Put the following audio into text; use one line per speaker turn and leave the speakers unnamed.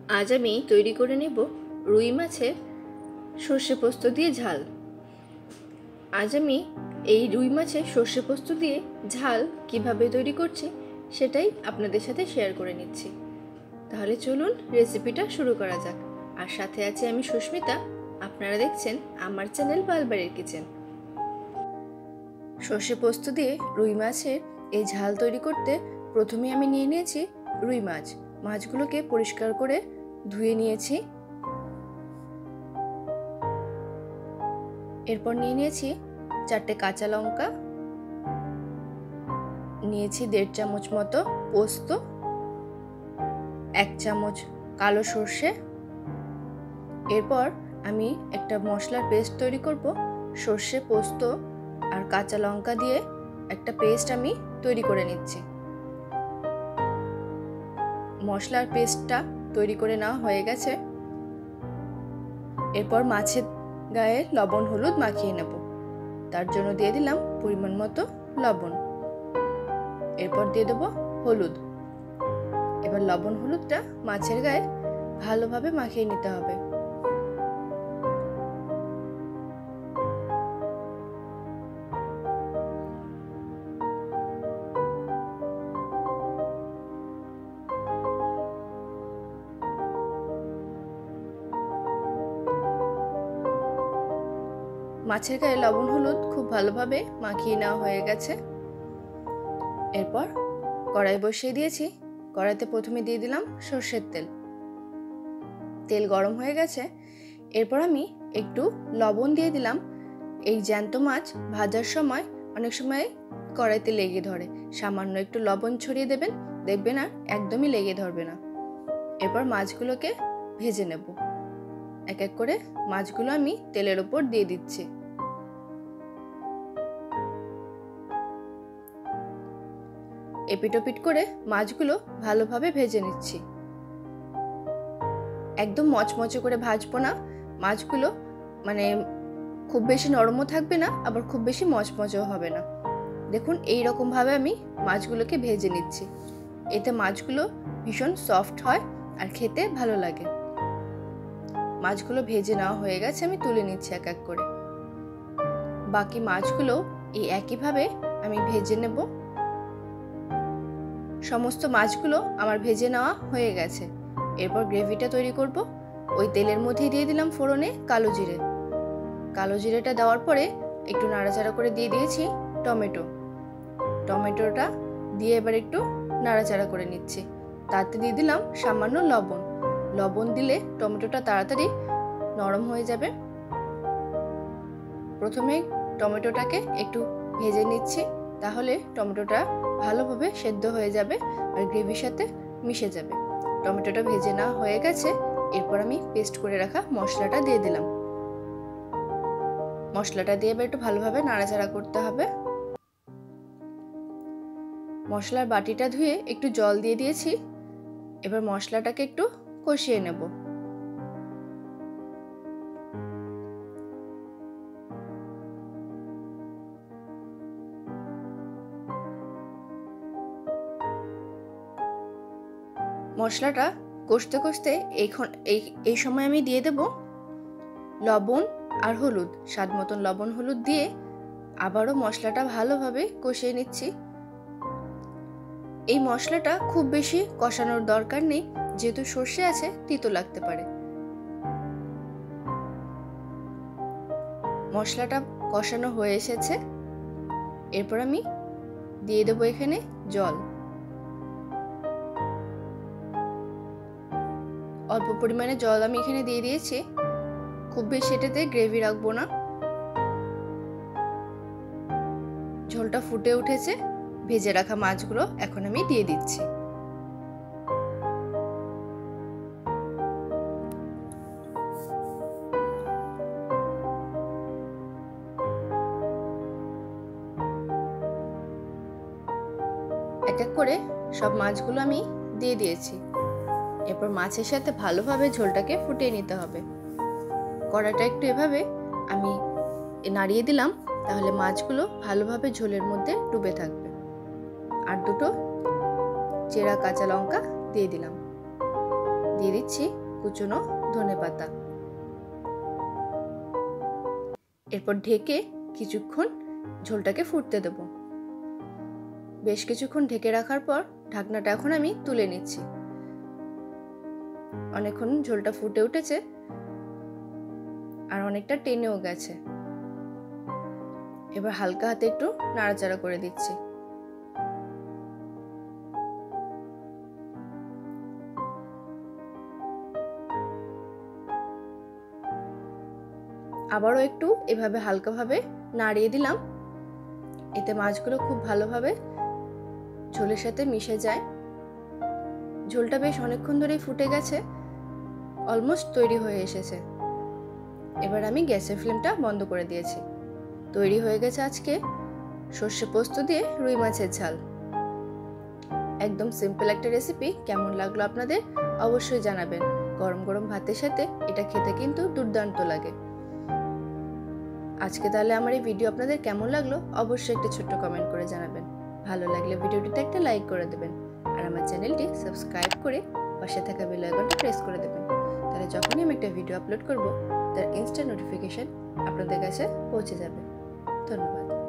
আজ আমি তৈরি করে নেব রুই মাছের সর্ষে পোস্ত দিয়ে ঝাল। আজ আমি এই রুই মাছের সর্ষে পোস্ত দিয়ে ঝাল কিভাবে তৈরি করছি সেটাই আপনাদের সাথে শেয়ার করে নিচ্ছি। তাহলে চলুন রেসিপিটা শুরু করা যাক। আর সাথে আছে আমি সুস্মিতা, আপনারা দেখছেন আমার চ্যানেল পালবাড়ির কিচেন। সর্ষে পোস্ত দিয়ে রুই মাছের এই ঝাল তৈরি করতে প্রথমে আমি নিয়ে নিয়েছি রুই মাছ। মাছগুলোকে পরিষ্কার করে ধুয়ে নিয়েছি। এরপর নিয়ে নিয়েছি 4টে কাঁচা লঙ্কা, নিয়েছি 1.5 চামচ মতো পোস্ত, 1 চামচ কালো সর্ষে। এরপর আমি একটা মশলার পেস্ট তৈরি করব। সর্ষে, পোস্ত আর কাঁচা লঙ্কা দিয়ে একটা পেস্ট আমি তৈরি করে নিচ্ছি। মশলার পেস্টটা তৈরি করে নেওয়া হয়ে গেছে। এরপর মাছের গায়ে লবণ হলুদ মাখিয়ে নেব। তার জন্য দিয়ে দিলাম পরিমাণ মতো লবণ। এরপর দিয়ে দেব হলুদ। এবার লবণ হলুদটা মাছের গায়ে ভালোভাবে মাখিয়ে নিতে হবে। মাছের গায়ে লবণ হলুদ খুব ভালোভাবে মাখিয়ে নেওয়া হয়ে গেছে। এরপর কড়াই বসিয়ে দিয়েছি। কড়াইতে প্রথমে দিয়ে দিলাম সর্ষের তেল। তেল গরম হয়ে গেছে। এরপর আমি একটু লবণ দিয়ে দিলাম। এই জ্যান্ত মাছ ভাজার সময় অনেক সময় কড়াইতে লেগে ধরে, সামান্য একটু লবণ ছড়িয়ে দেবেন, দেখবেন আর একদমই লেগে ধরবে না। এরপর মাছগুলোকে ভেজে নেব। এক এক করে মাছগুলো আমি তেলের উপর দিয়ে দিচ্ছি। এপিটোপিট করে মাছগুলো ভালোভাবে ভেজে নিচ্ছি। একদম মচমচে করে ভাজবো না। মাছগুলো মানে খুব বেশি নরমও থাকবে না, আবার খুব বেশি মচমচেও হবে না। দেখুন এই রকম ভাবে আমি মাছগুলোকে ভেজে নিচ্ছি। এতে মাছগুলো ভীষণ সফট হয় আর খেতে ভালো লাগে। মাছগুলো ভেজে নেওয়া হয়ে গেছে, আমি তুলে নিচ্ছি এক এক করে। বাকি মাছগুলো এই একইভাবে আমি ভেজে নেব। সমস্ত মাছগুলো আমার ভেজে নেওয়া হয়ে গেছে। এরপর গ্রেভিটা তৈরি করব। ওই তেলের মধ্যে দিয়ে দিলাম ফোড়নে কালো জিরে। কালো জিরেটা দেওয়ার পরে একটু নাড়াচাড়া করে দিয়ে দিয়েছি টমেটো। টমেটোটা দিয়ে এবার একটু নাড়াচাড়া করে নিচ্ছি। তাতে দিয়ে দিলাম সামান্য লবণ। লবণ দিলে টমেটোটা তাড়াতাড়ি নরম হয়ে যাবে। প্রথমে টমেটোটাকে একটু ভেজে নিচ্ছি, তাহলে টমেটোটা ভালোভাবে সেদ্ধ হয়ে যাবে আর গ্রেভির সাথে মিশে যাবে। টমেটোটা ভেজে নেওয়া হয়ে গেছে। এরপর আমি পেস্ট করে রাখা মশলাটা দিয়ে দিলাম। মশলাটা দিয়ে এবার একটু ভালোভাবে নাড়াচাড়া করতে হবে। মশলার বাটিটা ধুয়ে একটু জল দিয়ে দিয়েছি। এবার মশলাটাকে একটু কষিয়ে নেব। মশলাটা কষতে কষতে এই সময় আমি দিয়ে দেব লবণ আর হলুদ। স্বাদ মতন লবণ হলুদ দিয়ে আবারও মশলাটা ভালোভাবে কষিয়ে নিচ্ছি। এই মশলাটা খুব বেশি কষানোর দরকার নেই, যেহেতু সর্ষে আছে তিতো লাগতে পারে। মশলাটা কষানো হয়ে এসেছে। এরপর আমি দিয়ে দেবো এখানে জল। অল্প পরিমাণে জল আমি এখানে দিয়ে দিয়েছি। খুব বেশি এটাতে গ্রেভি রাখবো না। ঝোলটা ফুটে উঠেছে। ভেজে রাখা মাছগুলো এখন আমি দিয়ে দিচ্ছি। এক এক করে সব মাছগুলো আমি দিয়ে দিয়েছি। এরপর মাছের সাথে ভালোভাবে ঝোলটাকে ফুটিয়ে নিতে হবে। কড়াইটা একটু এভাবে আমি নাড়িয়ে দিলাম, তাহলে মাছগুলো ভালোভাবে ঝোলের মধ্যে ডুবে থাকবে। আর দুটো চেরা কাঁচা লঙ্কা দিয়ে দিলাম। দিয়ে দিচ্ছি কুচনো ধনেপাতা। এরপর ঢেকে কিছুক্ষণ ঝোলটাকে ফুটতে দেব। বেশ কিছুক্ষণ ঢেকে রাখার পর ঢাকনাটা এখন আমি তুলে নিচ্ছি। অনেকক্ষণ ঝোলটা ফুটে উঠেছে আর অনেকটা টেনেও গেছে। এবার হালকা হাতে একটু নাড়াচাড়া করে দিচ্ছি। আবারও একটু এভাবে হালকাভাবে নাড়িয়ে দিলাম। এতে মাছগুলো খুব ভালোভাবে ঝোলের সাথে মিশে যায়। ঝোলটা বেশ অনেকক্ষণ ধরেই ফুটে গেছে, অলমোস্ট তৈরি হয়ে এসেছে। এবার আমি গ্যাসের ফ্লেমটা বন্ধ করে দিয়েছি। তৈরি হয়ে গেছে আজকে সর্ষে পোস্ত দিয়ে রুই মাছের ঝাল। একদম সিম্পল একটা রেসিপি। কেমন লাগলো আপনাদের অবশ্যই জানাবেন। গরম গরম ভাতের সাথে এটা খেতে কিন্তু দুর্দান্ত লাগে। আজকে তাহলে আমার এই ভিডিও আপনাদের কেমন লাগলো অবশ্যই একটা ছোট্ট কমেন্ট করে জানাবেন। ভালো লাগলে ভিডিওটিতে একটা লাইক করে দেবেন আর আমার চ্যানেলটি সাবস্ক্রাইব করে পাশে থাকা বেল আইকনটা প্রেস করে দেবেন। তাহলে যখনই আমি একটা ভিডিও আপলোড করব তার ইনস্ট্যান্ট নোটিফিকেশন আপনাদের কাছে পৌঁছে যাবে। ধন্যবাদ।